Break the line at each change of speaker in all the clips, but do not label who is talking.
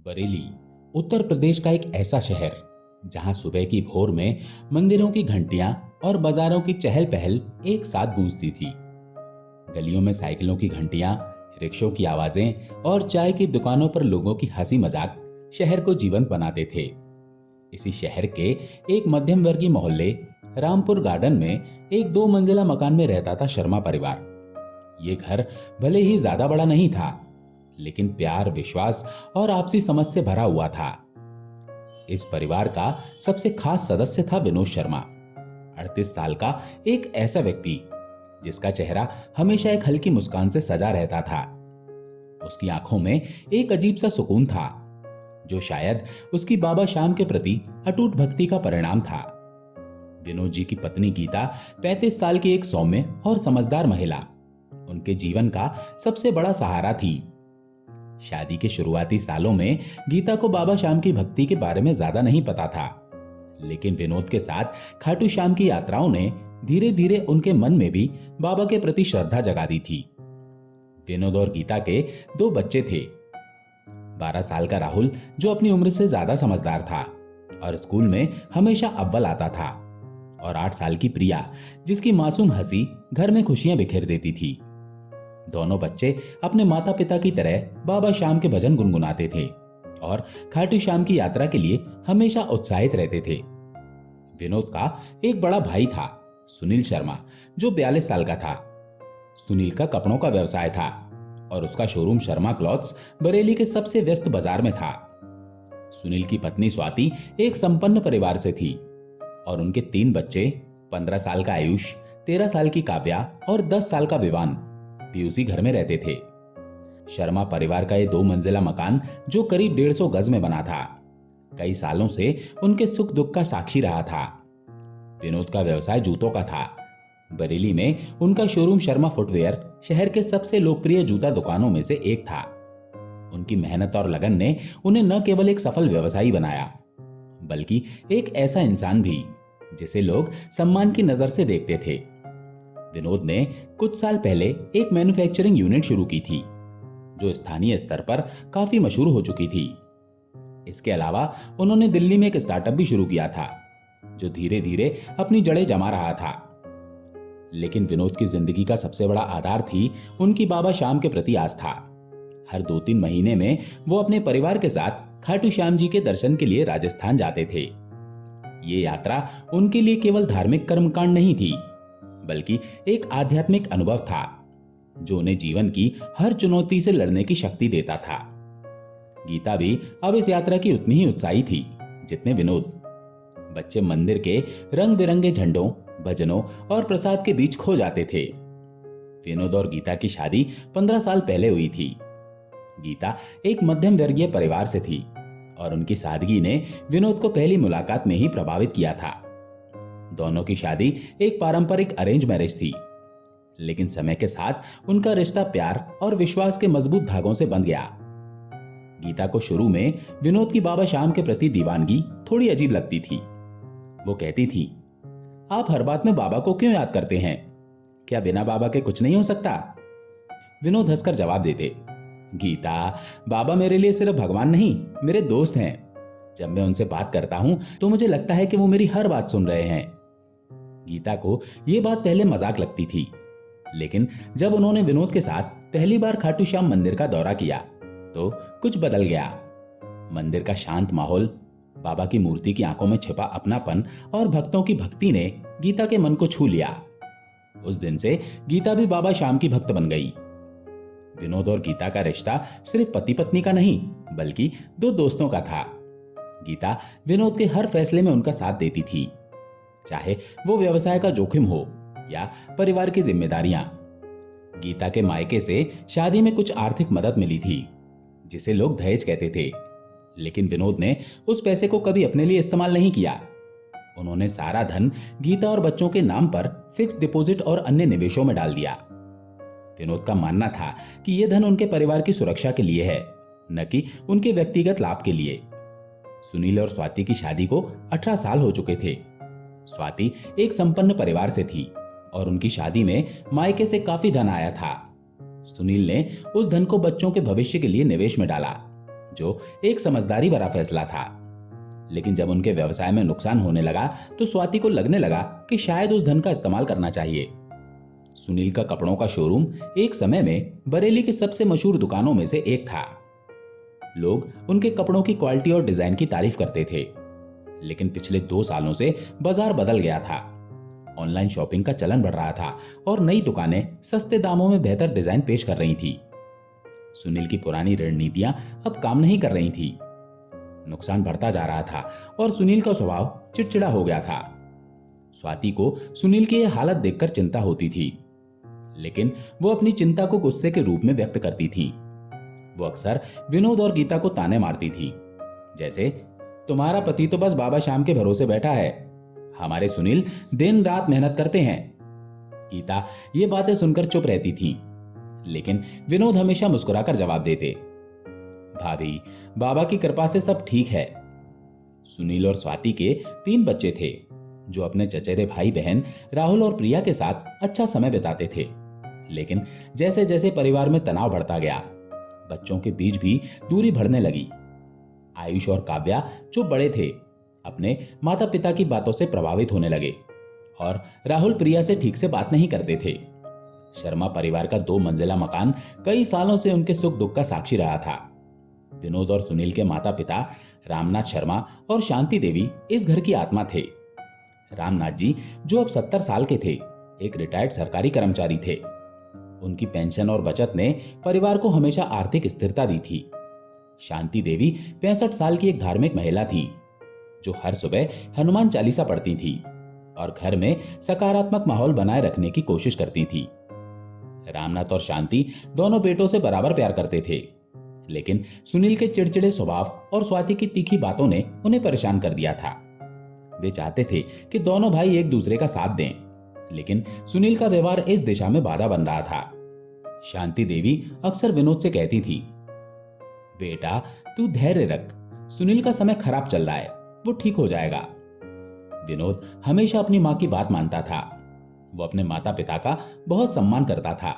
बरेली उत्तर प्रदेश का एक ऐसा शहर जहां सुबह की भोर में मंदिरों की घंटियां और बाजारों की चहल पहल एक साथ गूंजती थी। गलियों में साइकिलों की घंटियां, रिक्शों की आवाजें और चाय की दुकानों पर लोगों की हंसी मजाक शहर को जीवंत बनाते थे। इसी शहर के एक मध्यम वर्गीय मोहल्ले रामपुर गार्डन में एक 2 मंजिला मकान में रहता था शर्मा परिवार। ये घर भले ही ज्यादा बड़ा नहीं था, लेकिन प्यार, विश्वास और आपसी समझ से भरा हुआ था। इस परिवार का सबसे खास सदस्य था विनोद शर्मा, 38 साल का एक ऐसा व्यक्ति जिसका चेहरा हमेशा एक हल्की मुस्कान से सजा रहता था। उसकी आंखों में एक अजीब सा सुकून था, जो शायद उसकी बाबा श्याम के प्रति अटूट भक्ति का परिणाम था। विनोद जी की पत्नी गीता 35 साल की एक सौम्य और समझदार महिला उनके जीवन का सबसे बड़ा सहारा थी। शादी के शुरुआती सालों में गीता को बाबा श्याम की भक्ति के बारे में ज्यादा नहीं पता था, लेकिन विनोद के साथ खाटू श्याम की यात्राओं ने धीरे धीरे उनके मन में भी बाबा के प्रति श्रद्धा जगा दी थी। विनोद और गीता के 2 बच्चे थे। 12 साल का राहुल, जो अपनी उम्र से ज्यादा समझदार था और स्कूल में हमेशा अव्वल आता था, और 8 साल की प्रिया, जिसकी मासूम हंसी घर में खुशियां बिखेर देती थी। दोनों बच्चे अपने माता पिता की तरह बाबा श्याम के भजन गुनगुनाते थे और खाटू श्याम की यात्रा के लिए हमेशा उत्साहित रहते थे। विनोद का एक बड़ा भाई था, सुनील शर्मा, जो 42 साल का था। सुनील का कपड़ों का व्यवसाय था और उसका शोरूम शर्मा क्लॉथ्स बरेली के सबसे व्यस्त बाजार में था। सुनील की पत्नी स्वाति एक संपन्न परिवार से थी और उनके 3 बच्चे, 15 साल का आयुष, 13 साल की काव्या और 10 साल का विवान भी उसी घर में रहते थे। शर्मा परिवार का ये 2 मंजिला मकान, जो करीब 150 गज में बना था, कई सालों से उनके सुख दुख का साक्षी रहा था। विनोद का व्यवसाय जूतों का था। बरेली में उनका शोरूम शर्मा फुटवेयर शहर के सबसे लोकप्रिय जूता दुकानों में से एक था। उनकी मेहनत और लगन ने उन्हें न केवल एक सफल व्यवसायी बनाया, बल्कि एक ऐसा इंसान भी जिसे लोग सम्मान की नजर से देखते थे। विनोद ने कुछ साल पहले एक मैन्युफैक्चरिंग यूनिट शुरू की थी, जो स्थानीय स्तर पर काफी मशहूर हो चुकी थी। इसके अलावा उन्होंने दिल्ली में एक स्टार्टअप भी शुरू किया था, जो धीरे धीरे अपनी जड़ें जमा रहा था। लेकिन विनोद की जिंदगी का सबसे बड़ा आधार थी उनकी बाबा श्याम के प्रति आस्था। हर 2-3 महीने में वो अपने परिवार के साथ खाटू श्याम जी के दर्शन के लिए राजस्थान जाते थे। ये यात्रा उनके लिए केवल धार्मिक कर्मकांड नहीं थी, बल्कि एक आध्यात्मिक अनुभव था, जो उन्हें जीवन की हर चुनौती से लड़ने की शक्ति देता था। गीता भी अब इस यात्रा की उतनी ही उत्साही थी जितने विनोद। बच्चे मंदिर के रंग बिरंगे झंडों, भजनों और प्रसाद के बीच खो जाते थे। विनोद और गीता की शादी 15 साल पहले हुई थी। गीता एक मध्यम वर्गीय परिवार से थी और उनकी सादगी ने विनोद को पहली मुलाकात में ही प्रभावित किया था। दोनों की शादी एक पारंपरिक अरेंज मैरिज थी, लेकिन समय के साथ उनका रिश्ता प्यार और विश्वास के मजबूत धागों से बंध गया। गीता को शुरू में विनोद की बाबा श्याम के प्रति दीवानगी थोड़ी अजीब लगती थी। वो कहती थी, आप हर बात में बाबा को क्यों याद करते हैं? क्या बिना बाबा के कुछ नहीं हो सकता? विनोद हंसकर जवाब देते, गीता, बाबा मेरे लिए सिर्फ भगवान नहीं, मेरे दोस्त हैं। जब मैं उनसे बात करता हूं तो मुझे लगता है कि वो मेरी हर बात सुन रहे हैं। गीता को ये बात पहले मजाक लगती थी, लेकिन जब उन्होंने विनोद के साथ पहली बार खाटू श्याम मंदिर का दौरा किया तो कुछ बदल गया। मंदिर का शांत माहौल, बाबा की मूर्ति की आंखों में छिपा अपनापन और भक्तों की भक्ति ने गीता के मन को छू लिया। उस दिन से गीता भी बाबा श्याम की भक्त बन गई। विनोद और गीता का रिश्ता सिर्फ पति पत्नी का नहीं, बल्कि 2 दोस्तों का था। गीता विनोद के हर फैसले में उनका साथ देती थी, चाहे वो व्यवसाय का जोखिम हो या परिवार की जिम्मेदारियां। गीता के मायके से शादी में कुछ आर्थिक मदद मिली थी, जिसे लोग दहेज कहते थे, लेकिन विनोद ने उस पैसे को कभी अपने लिए इस्तेमाल नहीं किया। उन्होंने सारा धन गीता और बच्चों के नाम पर फिक्स डिपॉजिट और अन्य निवेशों में डाल दिया। विनोद का मानना था कि यह धन उनके परिवार की सुरक्षा के लिए है, न कि उनके व्यक्तिगत लाभ के लिए। सुनील और स्वाति की शादी को 18 साल हो चुके थे। स्वाति एक संपन्न परिवार से थी और उनकी शादी में मायके से काफी धन आया था। सुनील ने उस धन को बच्चों के भविष्य के लिए निवेश में डाला, जो एक समझदारी भरा फैसला था। लेकिन जब उनके व्यवसाय में नुकसान होने लगा तो स्वाति को लगने लगा कि शायद उस धन का इस्तेमाल करना चाहिए। सुनील का कपड़ों का शोरूम एक समय में बरेली की सबसे मशहूर दुकानों में से एक था। लोग उनके कपड़ों की क्वालिटी और डिजाइन की तारीफ करते थे। लेकिन पिछले 2 सालों से बाजार बदल गया था। ऑनलाइन शॉपिंग का चलन बढ़ रहा था और नई दुकानें सस्ते दामों में बेहतर डिजाइन पेश कर रही थी। सुनील की पुरानी रणनीतियां अब काम नहीं कर रही थी। नुकसान बढ़ता जा रहा था और सुनील का स्वभाव चिड़चिड़ा हो गया था। स्वाति को सुनील की यह हालत देखकर चिंता होती थी, लेकिन वो अपनी चिंता को गुस्से के रूप में व्यक्त करती थी। वो अक्सर विनोद और गीता को ताने मारती थी, जैसे तुम्हारा पति तो बस बाबा श्याम के भरोसे बैठा है, हमारे सुनील दिन रात मेहनत करते हैं। गीता ये बातें सुनकर चुप रहती थी, लेकिन विनोद हमेशा मुस्कुराकर जवाब देते, भाभी बाबा की कृपा से सब ठीक है। सुनील और स्वाति के 3 बच्चे थे जो अपने चचेरे भाई बहन राहुल और प्रिया के साथ अच्छा समय बिताते थे। लेकिन जैसे जैसे परिवार में तनाव बढ़ता गया, बच्चों के बीच भी दूरी बढ़ने लगी। आयुष और काव्या जो बड़े थे, अपने माता पिता की बातों से प्रभावित होने लगे और राहुल प्रिया से ठीक से बात नहीं करते थे। शर्मा परिवार का 2 मंजिला मकान कई सालों से उनके सुख दुख का साक्षी रहा था। विनोद और सुनील के माता पिता रामनाथ शर्मा और शांति देवी इस घर की आत्मा थे। रामनाथ जी जो अब 70 साल के थे, एक रिटायर्ड सरकारी कर्मचारी थे। उनकी पेंशन और बचत ने परिवार को हमेशा आर्थिक स्थिरता दी थी। शांति देवी 65 साल की एक धार्मिक महिला थी जो हर सुबह हनुमान चालीसा पढ़ती थी और घर में सकारात्मक माहौल बनाए रखने की कोशिश करती थी। रामनाथ और शांति दोनों बेटों से बराबर प्यार करते थे, लेकिन सुनील के चिड़चिड़े स्वभाव और स्वाति की तीखी बातों ने उन्हें परेशान कर दिया था। वे चाहते थे कि दोनों भाई एक दूसरे का साथ दें, लेकिन सुनील का व्यवहार इस दिशा में बाधा बन रहा था। शांति देवी अक्सर विनोद से कहती थी, बेटा तू धैर्य रख, सुनील का समय खराब चल रहा है, वो ठीक हो जाएगा। विनोद हमेशा अपनी मां की बात मानता था। वो अपने माता पिता का बहुत सम्मान करता था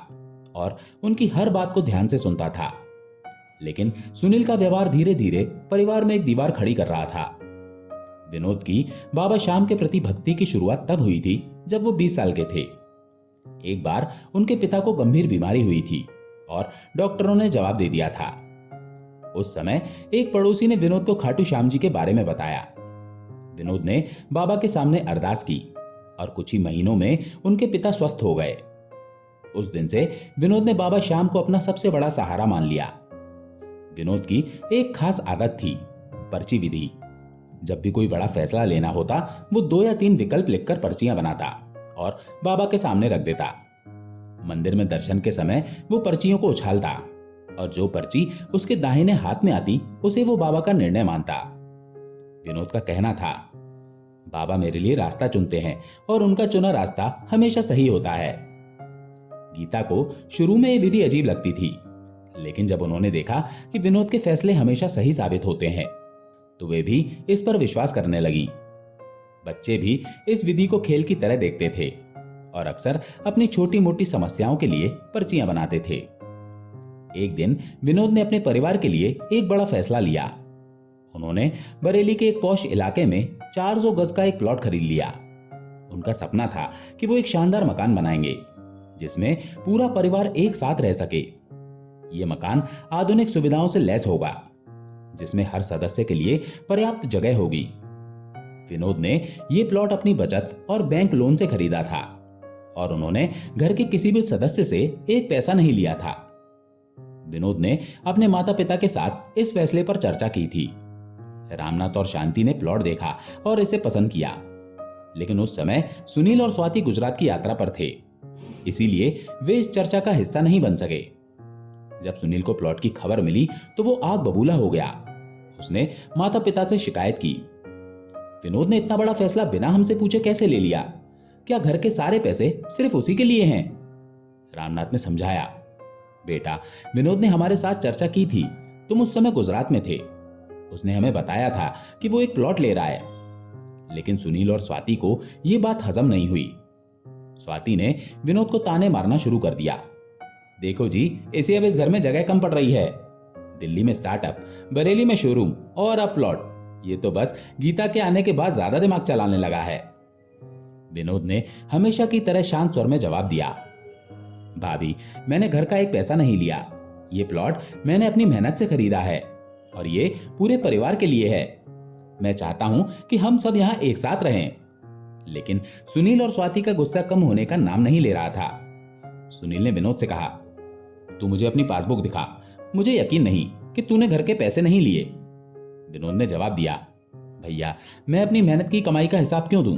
और उनकी हर बात को ध्यान से सुनता था। लेकिन सुनील का व्यवहार धीरे धीरे परिवार में एक दीवार खड़ी कर रहा था। विनोद की बाबा श्याम के प्रति भक्ति की शुरुआत तब हुई थी जब वो 20 साल के थे। एक बार उनके पिता को गंभीर बीमारी हुई थी और डॉक्टरों ने जवाब दे दिया था। उस समय एक पड़ोसी ने विनोद को खाटू श्याम जी के बारे में बताया। विनोद ने बाबा के सामने अरदास की और कुछ ही महीनों में उनके पिता स्वस्थ हो गए। उस दिन से विनोद ने बाबा श्याम को अपना सबसे बड़ा सहारा मान लिया। विनोद की एक खास आदत थी, पर्ची विधि। जब भी कोई बड़ा फैसला लेना होता, वो 2 या 3 विकल्प लिखकर पर्चियां बनाता और बाबा के सामने रख देता। मंदिर में दर्शन के समय वो पर्चियों को उछालता और जो पर्ची उसके दाहिने हाथ में आती उसे वो बाबा का निर्णय मानता। विनोद का कहना था, बाबा मेरे लिए रास्ता चुनते हैं और उनका चुना रास्ता हमेशा सही होता है। गीता को शुरू में ये विधि अजीब लगती थी, लेकिन जब उन्होंने देखा कि विनोद के फैसले हमेशा सही साबित होते हैं, तो वे भी इस पर विश्वास करने लगी। बच्चे भी इस विधि को खेल की तरह देखते थे और अक्सर अपनी छोटी मोटी समस्याओं के लिए पर्चियां बनाते थे। एक दिन विनोद ने अपने परिवार के लिए एक बड़ा फैसला लिया। उन्होंने बरेली के एक पॉश इलाके में 400 गज का एक प्लॉट खरीद लिया। उनका सपना था कि वो एक शानदार मकान बनाएंगे जिसमें पूरा परिवार एक साथ रह सके। ये मकान आधुनिक सुविधाओं से लैस होगा, जिसमें हर सदस्य के लिए पर्याप्त जगह होगी। विनोद ने यह प्लॉट अपनी बचत और बैंक लोन से खरीदा था और उन्होंने घर के किसी भी सदस्य से एक पैसा नहीं लिया था। विनोद ने अपने माता पिता के साथ इस फैसले पर चर्चा की थी। रामनाथ और शांति ने प्लॉट देखा और इसे पसंद किया, लेकिन उस समय सुनील और स्वाति गुजरात की यात्रा पर थे, इसीलिए वे इस चर्चा का हिस्सा नहीं बन सके। जब सुनील को प्लॉट की खबर मिली तो वो आग बबूला हो गया। उसने माता पिता से शिकायत की, विनोद ने इतना बड़ा फैसला बिना हमसे पूछे कैसे ले लिया? क्या घर के सारे पैसे सिर्फ उसी के लिए हैं? रामनाथ ने समझाया, बेटा विनोद ने हमारे साथ चर्चा की थी, तुम उस समय गुजरात में थे। उसने हमें बताया था कि वो एक प्लॉट ले रहा है, लेकिन सुनील और स्वाति को यह बात हजम नहीं हुई। स्वाति ने विनोद को ताने मारना शुरू कर दिया, देखो जी, इसे अब इस घर में जगह कम पड़ रही है, दिल्ली में स्टार्टअप, बरेली में शोरूम और अब प्लॉट। ये तो बस गीता के आने के बाद ज्यादा दिमाग चलाने लगा है। विनोद ने हमेशा की तरह शांत स्वर में जवाब दिया, भाभी, मैंने घर का एक पैसा नहीं लिया। ये प्लॉट मैंने अपनी मेहनत से खरीदा है और ये पूरे परिवार के लिए है। मैं चाहता हूं कि हम सब यहाँ एक साथ रहें। लेकिन सुनील और स्वाति का गुस्सा कम होने का नाम नहीं ले रहा था। सुनील ने विनोद से कहा, तू मुझे अपनी पासबुक दिखा, मुझे यकीन नहीं कि तूने घर के पैसे नहीं लिए। विनोद ने जवाब दिया, भैया, मैं अपनी मेहनत की कमाई का हिसाब क्यों दूं?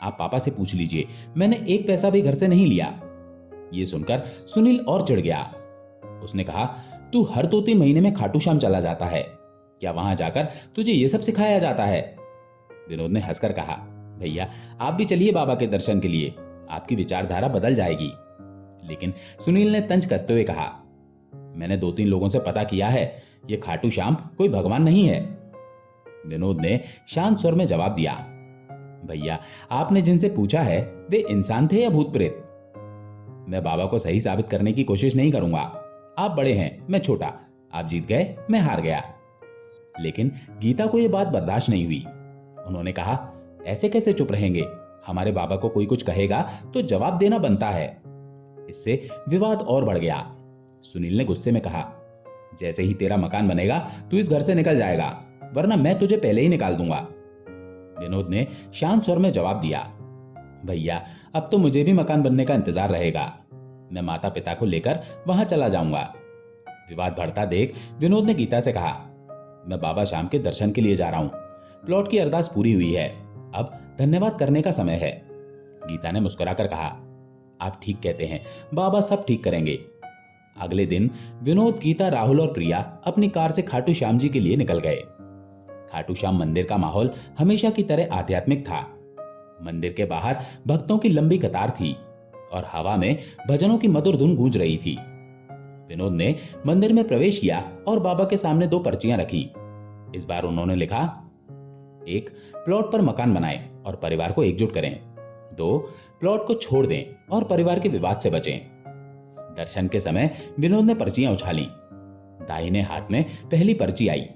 आप पापा से पूछ लीजिए, मैंने एक पैसा भी घर से नहीं लिया। ये सुनकर सुनील और चिढ़ गया। उसने कहा, तू हर 2-3 महीने में खाटू श्याम चला जाता है, क्या वहां जाकर तुझे ये सब सिखाया जाता है? विनोद ने हंसकर कहा, भैया, आप भी चलिए बाबा के दर्शन के लिए, आपकी विचारधारा बदल जाएगी। लेकिन सुनील ने तंज कसते हुए कहा, मैंने 2-3 लोगों से पता किया है, ये खाटू श्याम कोई भगवान नहीं है। विनोद ने शांत स्वर में जवाब दिया, भैया, आपने जिनसे पूछा है वे इंसान थे या भूत प्रेत? मैं बाबा को सही साबित करने की कोशिश नहीं करूंगा। आप बड़े हैं, मैं छोटा। आप जीत गए, मैं हार गया। लेकिन गीता को यह बात बर्दाश्त नहीं हुई। उन्होंने कहा, ऐसे कैसे चुप रहेंगे? हमारे बाबा को कोई कुछ कहेगा तो जवाब देना बनता है। इससे विवाद और बढ़ गया। सुनील ने गुस्से में कहा, जैसे ही तेरा मकान बनेगा तू इस घर से निकल जाएगा, वरना मैं तुझे पहले ही निकाल दूंगा। विनोद ने शांत स्वर में जवाब दिया, भैया, अब तो मुझे भी मकान बनने का इंतजार रहेगा। मैं माता पिता को लेकर वहां चला जाऊंगा। विवाद बढ़ता देख विनोद ने गीता से कहा, मैं बाबा श्याम के दर्शन के लिए जा रहा हूं। प्लॉट की अरदास पूरी हुई है, अब धन्यवाद करने का समय है। गीता ने मुस्कुराकर कहा, आप ठीक कहते हैं, बाबा सब ठीक करेंगे। अगले दिन विनोद, गीता, राहुल और प्रिया अपनी कार से खाटू श्याम जी के लिए निकल गए। खाटू श्याम मंदिर का माहौल हमेशा की तरह आध्यात्मिक था। मंदिर के बाहर भक्तों की लंबी कतार थी और हवा में भजनों की मधुर धुन गूंज रही थी। विनोद ने मंदिर में प्रवेश किया और बाबा के सामने 2 पर्चियां रखी। इस बार उन्होंने लिखा, 1, प्लॉट पर मकान बनाएं और परिवार को एकजुट करें। 2, प्लॉट को छोड़ दें और परिवार के विवाद से बचें। दर्शन के समय विनोद ने पर्चियां उछाली। दाहिने हाथ में पहली पर्ची आई।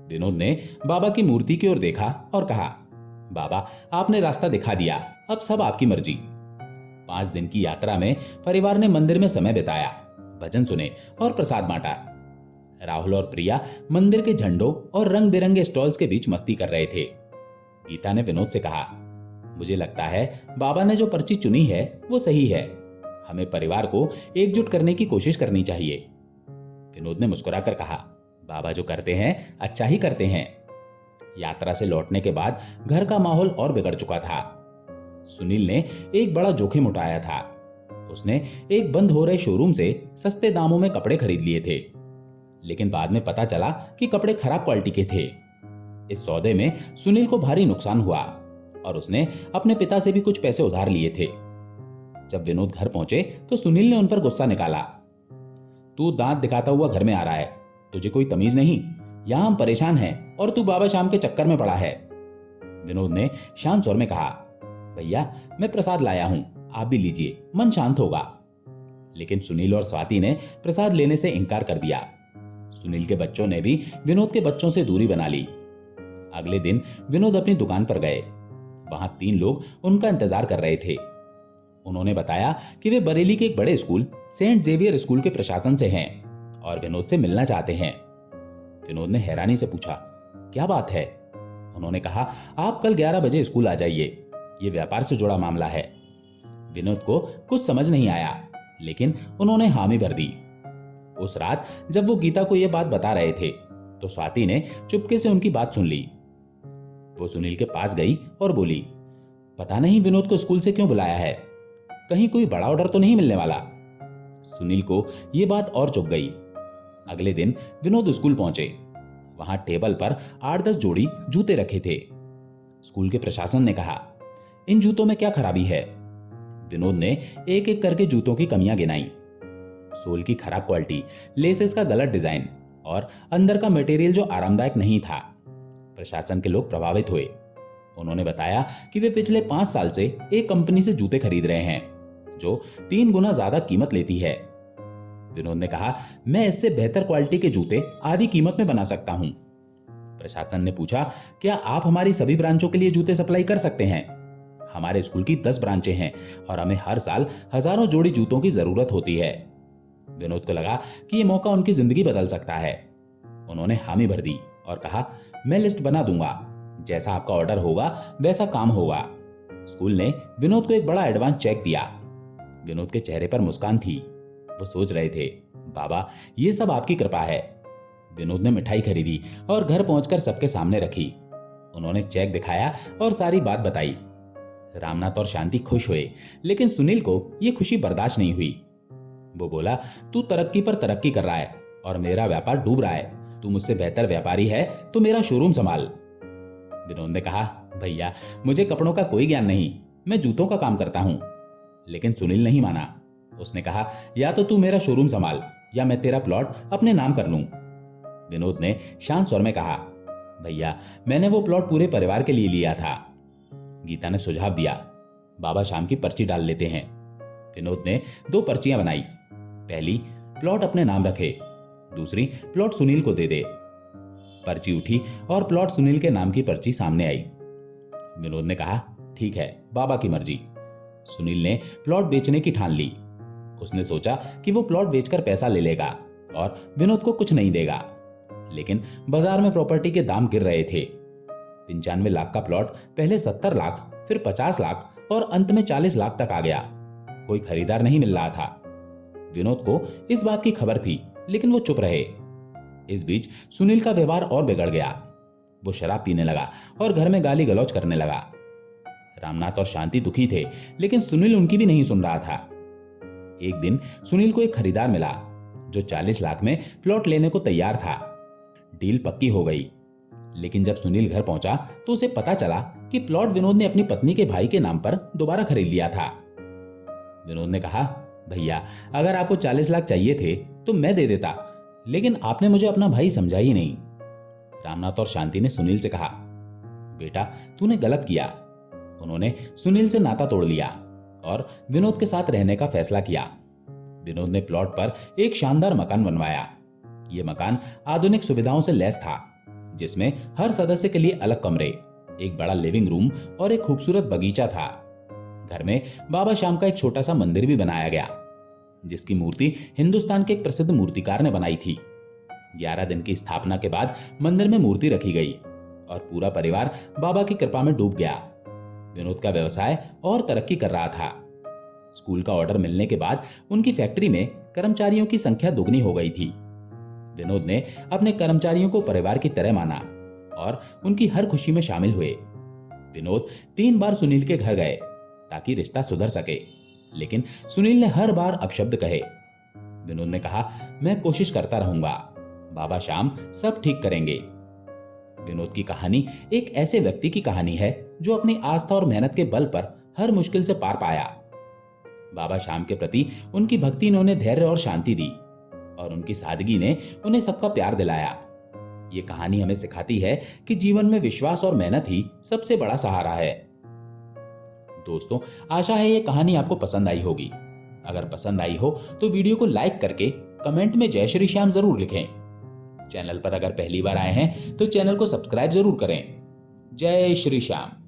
विनोद ने बाबा की मूर्ति की ओर देखा और कहा, बाबा, आपने रास्ता दिखा दिया, अब सब आपकी मर्जी। 5 दिन की यात्रा में परिवार ने मंदिर में समय बिताया, भजन सुने और प्रसाद बांटा। राहुल और प्रिया मंदिर के झंडों और रंग बिरंगे स्टॉल्स के बीच मस्ती कर रहे थे। गीता ने विनोद से कहा, मुझे लगता है बाबा ने जो पर्ची चुनी है वो सही है। हमें परिवार को एकजुट करने की कोशिश करनी चाहिए। विनोद ने मुस्कुराकर कहा, बाबा जो करते हैं अच्छा ही करते हैं। यात्रा से लौटने के बाद घर का माहौल और बिगड़ चुका था। सुनील ने एक बड़ा जोखिम उठाया था। उसने एक बंद हो रहे शोरूम से सस्ते दामों में कपड़े खरीद लिए थे, लेकिन बाद में पता चला कि कपड़े खराब क्वालिटी के थे। इस सौदे में सुनील को भारी नुकसान हुआ और उसने अपने पिता से भी कुछ पैसे उधार लिए थे। जब विनोद घर पहुंचे तो सुनील ने उन पर गुस्सा निकाला, तू दांत दिखाता हुआ घर में आ रहा है, तुझे कोई तमीज नहीं? यहां हम परेशान हैं और तू बाबा श्याम के चक्कर में पड़ा है। विनोद ने शांत स्वर में कहा, भैया, मैं प्रसाद लाया हूं, आप भी लीजिए, मन शांत होगा। लेकिन सुनील और स्वाति ने प्रसाद लेने से इनकार कर दिया। सुनील के बच्चों ने भी विनोद के बच्चों से दूरी बना ली। अगले दिन विनोद अपनी दुकान पर गए। वहां 3 लोग उनका इंतजार कर रहे थे। उन्होंने बताया कि वे बरेली के एक बड़े स्कूल, सेंट जेवियर स्कूल के प्रशासन से हैं और विनोद से मिलना चाहते हैं। विनोद ने हैरानी से पूछा, क्या बात है? उन्होंने कहा, आप कल 11 बजे स्कूल आ जाइए, ये व्यापार से जुड़ा मामला है। विनोद को कुछ समझ नहीं आया, लेकिन उन्होंने हामी भर दी। उस रात जब वो गीता को यह बात बता रहे थे तो स्वाति ने चुपके से उनकी बात सुन ली। वो सुनील के पास गई और बोली, पता नहीं विनोद को स्कूल से क्यों बुलाया है, कहीं कोई बड़ा ऑर्डर तो नहीं मिलने वाला? सुनील को यह बात और चुभ गई। अगले दिन विनोद स्कूल पहुंचे। वहां टेबल पर 8-10 जोड़ी जूते रखे थे। स्कूल के प्रशासन ने कहा, इन जूतों में क्या खराबी है? विनोद ने एक एक करके जूतों की कमियां गिनाई। सोल की खराब क्वालिटी, लेसेस का गलत डिजाइन और अंदर का मटेरियल जो आरामदायक नहीं था। प्रशासन के लोग प्रभावित हुए। उन्होंने बताया कि वे पिछले 5 साल से एक कंपनी से जूते खरीद रहे हैं जो 3 गुना ज्यादा कीमत लेती है। विनोद ने कहा, मैं इससे बेहतर क्वालिटी के जूते आधी कीमत में बना सकता हूं। प्रशासन ने पूछा, क्या आप हमारी सभी ब्रांचों के लिए जूते सप्लाई कर सकते हैं? हमारे स्कूल की 10 ब्रांचें हैं और हमें हर साल हजारों जोड़ी जूतों की जरूरत होती है। विनोद को लगा कि यह मौका उनकी जिंदगी बदल सकता है। उन्होंने हामी भर दी और कहा, मैं लिस्ट बना दूंगा, जैसा आपका ऑर्डर होगा वैसा काम होगा। स्कूल ने विनोद को एक बड़ा एडवांस चेक दिया। विनोद के चेहरे पर मुस्कान थी। वो सोच रहे थे, बाबा ये सब आपकी कृपा है। विनोद ने मिठाई खरीदी और घर पहुंचकर सबके सामने रखी। उन्होंने चेक दिखाया और सारी बात बताई। रामनाथ और शांति खुश हुए, लेकिन सुनील को यह खुशी बर्दाश्त नहीं हुई। वो बोला, तू तरक्की पर तरक्की कर रहा है और मेरा व्यापार डूब रहा है। तू मुझसे बेहतर व्यापारी है तो मेरा शोरूम संभाल। विनोद ने कहा, भैया मुझे कपड़ों का कोई ज्ञान नहीं, मैं जूतों का काम करता हूं। लेकिन सुनील नहीं माना। उसने कहा, या तो तू मेरा शोरूम संभाल या मैं तेरा प्लॉट अपने नाम कर लूं। विनोद ने शांत स्वर में कहा, भैया मैंने वो प्लॉट पूरे परिवार के लिए लिया था। गीता ने सुझाव दिया, बाबा शाम की पर्ची डाल लेते हैं। विनोद ने 2 पर्चियां बनाई। पहली, प्लॉट अपने नाम रखे, दूसरी प्लॉट सुनील को दे दे। पर्ची उठी और प्लॉट सुनील के नाम की पर्ची सामने आई। विनोद ने कहा, ठीक है, बाबा की मर्जी। सुनील ने प्लॉट बेचने की ठान ली। उसने सोचा कि वो प्लॉट बेचकर पैसा ले लेगा और विनोद को कुछ नहीं देगा। लेकिन बाजार में प्रॉपर्टी के दाम गिर रहे थे। 95 लाख का प्लॉट पहले 70 लाख, फिर 50 लाख और अंत में 40 लाख तक आ गया। कोई खरीदार नहीं मिल रहा था। विनोद को इस बात की खबर थी, लेकिन वो चुप रहे। इस बीच सुनील का व्यवहार और बिगड़ गया। वो शराब पीने लगा और घर में गाली गलौज करने लगा। रामनाथ और शांति दुखी थे, लेकिन सुनील उनकी भी नहीं सुन रहा था। एक दिन सुनील को एक खरीदार मिला जो 40 लाख में प्लॉट लेने को तैयार था। डील पक्की हो गई। लेकिन जब सुनील घर पहुंचा तो उसे पता चला कि प्लॉट विनोद ने अपनी पत्नी के भाई के नाम पर दोबारा खरीद लिया था। विनोद ने कहा, भैया अगर आपको 40 लाख चाहिए थे तो मैं दे देता, लेकिन आपने मुझे अपना भाई समझा ही नहीं। रामनाथ और शांति ने सुनील से कहा, बेटा तूने गलत किया। उन्होंने सुनील से नाता तोड़ लिया और विनोद के साथ रहने का फैसला किया। विनोद ने प्लॉट पर एक शानदार मकान बनवाया। यह मकान आधुनिक सुविधाओं से लैस था, जिसमें हर सदस्य के लिए अलग कमरे, एक बड़ा लिविंग रूम और एक खूबसूरत बगीचा था। घर में बाबा श्याम का एक छोटा सा मंदिर भी बनाया गया, जिसकी मूर्ति हिंदुस्तान के एक प्रसिद्ध मूर्तिकार ने बनाई थी। 11 दिन की स्थापना के बाद मंदिर में मूर्ति रखी गई और पूरा परिवार बाबा की कृपा में डूब गया। विनोद का व्यवसाय और तरक्की कर रहा था। स्कूल का ऑर्डर मिलने के बाद उनकी फैक्ट्री में कर्मचारियों की संख्या दुगनी हो गई थी। विनोद ने अपने कर्मचारियों को परिवार की तरह माना और उनकी हर खुशी में शामिल हुए। विनोद 3 बार सुनील के घर गए ताकि रिश्ता सुधर सके, लेकिन सुनील ने हर बार अपशब्द कहे। विनोद ने कहा, मैं कोशिश करता रहूंगा, बाबा श्याम सब ठीक करेंगे। विनोद की कहानी एक ऐसे व्यक्ति की कहानी है जो अपनी आस्था और मेहनत के बल पर हर मुश्किल से पार पाया। बाबा श्याम के प्रति उनकी भक्ति ने उन्हें धैर्य और शांति दी और उनकी सादगी ने उन्हें सबका प्यार दिलाया। ये कहानी हमें सिखाती है कि जीवन में विश्वास और मेहनत ही सबसे बड़ा सहारा है। दोस्तों, आशा है ये कहानी आपको पसंद आई होगी। अगर पसंद आई हो तो वीडियो को लाइक करके कमेंट में जय श्री श्याम जरूर लिखें। चैनल पर अगर पहली बार आए हैं तो चैनल को सब्सक्राइब जरूर करें। जय श्री श्याम।